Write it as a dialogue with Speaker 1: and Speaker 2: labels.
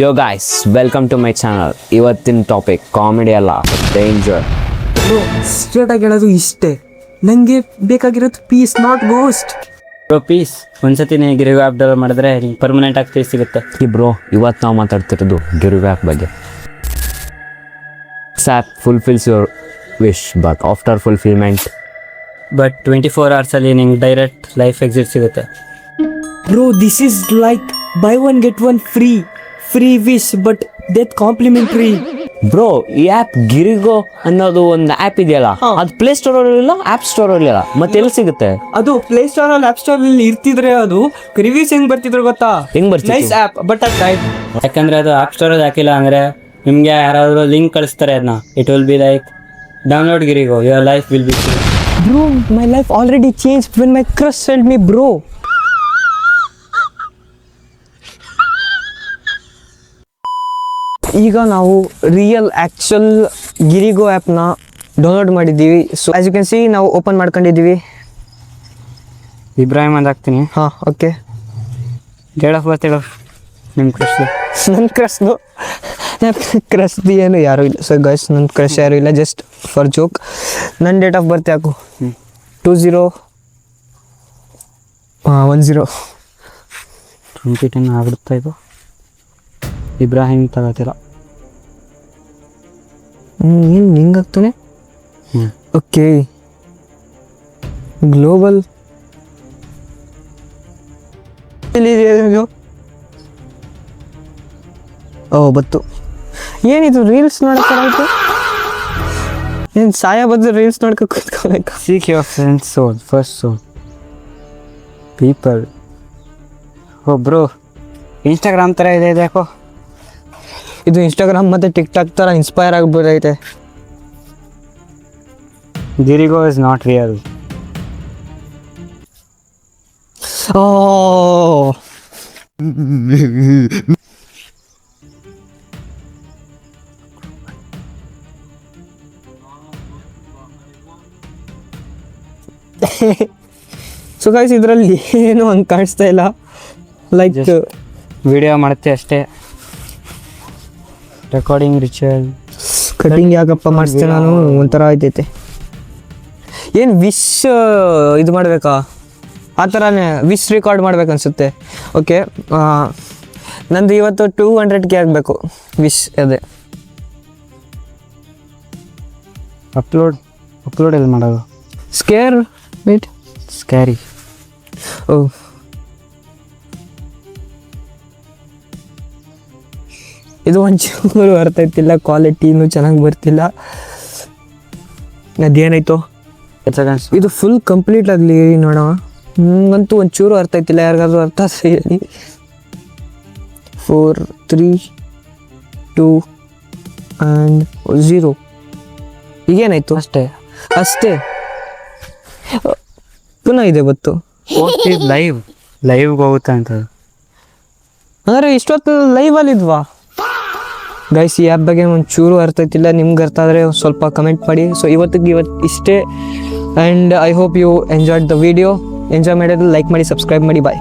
Speaker 1: Yo guys welcome to my channel. ಇವತ್ತಿನ topic comedy ಅಲ್ಲ, danger.
Speaker 2: ಸ್ಟ್ರೇಟಾಗಿ ಹೇಳೋದು ಇಷ್ಟೇ, ನನಗೆ ಬೇಕಾಗಿರೋದು peace, not ghost.
Speaker 3: Bro peace ಒಂದ್ಸತಿ ನೀವು ಗಿರಿವ್ ಆ್ಯಪ್ ಡೌನ್ಲೋಡ್ ಮಾಡಿದ್ರೆ ನಿಮ್ಗೆ ಪರ್ಮನೆಂಟ್ ಆಗಿ ಪೀಸ್ ಸಿಗುತ್ತೆ.
Speaker 1: ಬ್ರೋ ಇವತ್ತು ನಾವು ಮಾತಾಡ್ತಿರೋದು ಗಿರಿವ್ ಆ್ಯಪ್ ಬಗ್ಗೆ. App fulfills your wish but after fulfilment
Speaker 3: but 24 ಅವರ್ಸಲ್ಲಿ ನಿಮ್ಗೆ ಡೈರೆಕ್ಟ್ ಲೈಫ್ ಎಕ್ಸಿಟ್ ಸಿಗುತ್ತೆ.
Speaker 2: Bro this is like buy one get one free wish but death complimentary.
Speaker 1: Bro ಈ ಆ್ಯಪ್ ಗಿರಿಗೋ ಅನ್ನೋದು ಒಂದು ಆ್ಯಪ್ ಇದೆಯಲ್ಲ, ಅದು ಪ್ಲೇ ಸ್ಟೋರಲ್ಲಿ ಇಲ್ಲ, ಆ್ಯಪ್ ಸ್ಟೋರಲ್ಲಿ ಇಲ್ಲ, ಮತ್ತೆ ಎಲ್ಲಿ ಸಿಗುತ್ತೆ?
Speaker 2: ಅದು ಪ್ಲೇ ಸ್ಟೋರ್ ಅಲ್ಲಿ ಆಪ್ ಸ್ಟೋರ್ ಅಲ್ಲಿ ಇರ್ತಿದ್ರೆ ಅದು ರಿವ್ಯೂಸ್ ಹೆಂಗ್ ಬರ್ತಿದ್ರು ಗೊತ್ತಾ?
Speaker 1: ಹೆಂಗ್ ಬರ್ತಿತ್ತು?
Speaker 2: ನೈಸ್ ಆ್ಯಪ್ ಬಟ್ ಅದು ಟೈಮ್.
Speaker 3: ಯಾಕಂದರೆ ಅದು ಆ್ಯಪ್ ಸ್ಟೋರಲ್ಲಿ ಹಾಕಿಲ್ಲ ಅಂದರೆ ನಿಮಗೆ ಯಾರಾದರೂ ಲಿಂಕ್ ಕಳಿಸ್ತಾರೆ, ಅದನ್ನ it will be like download ಗಿರಿಗೋ, your life will be.
Speaker 2: Bro, my life already changed when my crush sent me bro. ಈಗ ನಾವು ರಿಯಲ್ ಆ್ಯಕ್ಚುಲ್ ಗಿರಿಗೋ ಆ್ಯಪ್ನ ಡೌನ್ಲೋಡ್ ಮಾಡಿದ್ದೀವಿ. So as you can see ನಾವು ಓಪನ್ ಮಾಡ್ಕೊಂಡಿದ್ದೀವಿ.
Speaker 3: ಇಬ್ರಾಹಿಂ ಅಂತ ಹಾಕ್ತೀನಿ.
Speaker 2: ಹಾಂ ಓಕೆ,
Speaker 3: ಡೇಟ್ ಆಫ್ ಬರ್ತ್ ಹೇಳೋ ನಿಮ್ಮ ಕ್ರಶ್.
Speaker 2: ನನ್ನ ಕ್ರಶ್ದು ಏನು ಯಾರೂ ಇಲ್ಲ. ಸೊ ಗೈಸ್ ನನ್ನ ಕ್ರಶ್ ಯಾರೂ ಇಲ್ಲ, ಜಸ್ಟ್ ಫಾರ್ ಜೋಕ್. ನನ್ನ ಡೇಟ್ ಆಫ್ ಬರ್ತ್ ಯಾಕು 2010
Speaker 3: 2010 ಆಗ್ಬಿಡ್ತಾ ಇದು. ಇಬ್ರಾಹಿಂ ತಗೋತಿಲ್ಲ.
Speaker 2: ಏನು ಹಿಂಗಾಗ್ತಾನೆ? ಓಕೆ, ಗ್ಲೋಬಲ್ ಓ ಬತ್ತು. ಏನಿದು ರೀಲ್ಸ್ ನೋಡೋಕ್ಕಾಯ್ತು? ಏನು ಸಾಯ ಬದ್ದು ರೀಲ್ಸ್ ನೋಡ್ಕೊ ಕೂತ್ಕೋಬೇಕು?
Speaker 3: Seek your friends soul first soul people. ಒಬ್ಬರು ಇನ್ಸ್ಟಾಗ್ರಾಮ್ ಥರ ಇದೆ ಯಾಕೋ.
Speaker 2: ಇದು ಇನ್ಸ್ಟಾಗ್ರಾಮ್ ಮತ್ತು ಟಿಕ್ಟಾಕ್ ಥರ ಇನ್ಸ್ಪೈರ್ ಆಗಿಬಿಡೈತೆ.
Speaker 3: ಗಿರಿಗೋ is not real.
Speaker 2: Oh so guys ಇದರಲ್ಲಿ ಏನು ಹಂಗೆ ಕಾಣಿಸ್ತಾ ಇಲ್ಲ, ಲೈಕ್
Speaker 3: ವಿಡಿಯೋ ಮಾಡುತ್ತೆ ಅಷ್ಟೇ. ರೆಕಾರ್ಡಿಂಗ್ ರಿಚುವಲ್
Speaker 2: ಕಟಿಂಗ್ ಯಾಕಪ್ಪ ಮಾಡಿಸ್ತೇನೆ ನಾನು, ಒಂಥರ ಆಯ್ತೈತೆ. ಏನು ವಿಶ್ ಇದು ಮಾಡಬೇಕಾ? ಆ ಥರನೇ ವಿಶ್ ರೆಕಾರ್ಡ್ ಮಾಡ್ಬೇಕನ್ಸುತ್ತೆ. ಓಕೆ, ನಂದು ಇವತ್ತು 200K ಆಗಬೇಕು ವಿಶ್. ಅದೇ
Speaker 3: ಅಪ್ಲೋಡ್ ಎಲ್ಲಿ ಮಾಡೋದು?
Speaker 2: Square meet
Speaker 3: scary.
Speaker 2: ಓ ಇದು ಒಂಚೂರು ಬರ್ತೈತಿಲ್ಲ, ಕ್ವಾಲಿಟಿನೂ ಚೆನ್ನಾಗಿ ಬರ್ತಿಲ್ಲ. ಅದೇನಾಯ್ತು? ಇದು ಫುಲ್ ಕಂಪ್ಲೀಟ್ ಆಗಲಿ ನೋಡೋಣ. ನಂಗಂತೂ ಒಂಚೂರು ಅರ್ಥ ಆಯ್ತಿಲ್ಲ, ಯಾರಿಗಾದ್ರೂ ಅರ್ಥ ಹೇಳಿ. 4 3 2 ಆ್ಯಂಡ್ 0. ಈಗೇನಾಯ್ತು? ಅಷ್ಟೇ ಪುನಃ ಇದೆ ಬತ್ತು.
Speaker 3: ಲೈವ್ಗೆ ಹೋಗುತ್ತೆ ಅಂತ.
Speaker 2: ಅಂದರೆ ಇಷ್ಟೊತ್ತು ಲೈವಲ್ಲಿದ್ವಾ? ಗೈಸ್ ಈ ಆ್ಯಪ್ ಬಗ್ಗೆ ಒಂಚೂರು ಅರ್ಥ ಆಯ್ತಿಲ್ಲ, ನಿಮ್ಗೆ ಅರ್ಥ ಆದರೆ ಸ್ವಲ್ಪ ಕಮೆಂಟ್ ಮಾಡಿ. ಸೊ ಇವತ್ತು ಇಷ್ಟೇ. And I hope you enjoyed the video. Enjoy ಮಾಡಿದ್ರೆ ಲೈಕ್ ಮಾಡಿ, ಸಬ್ಸ್ಕ್ರೈಬ್ ಮಾಡಿ. ಬಾಯ್.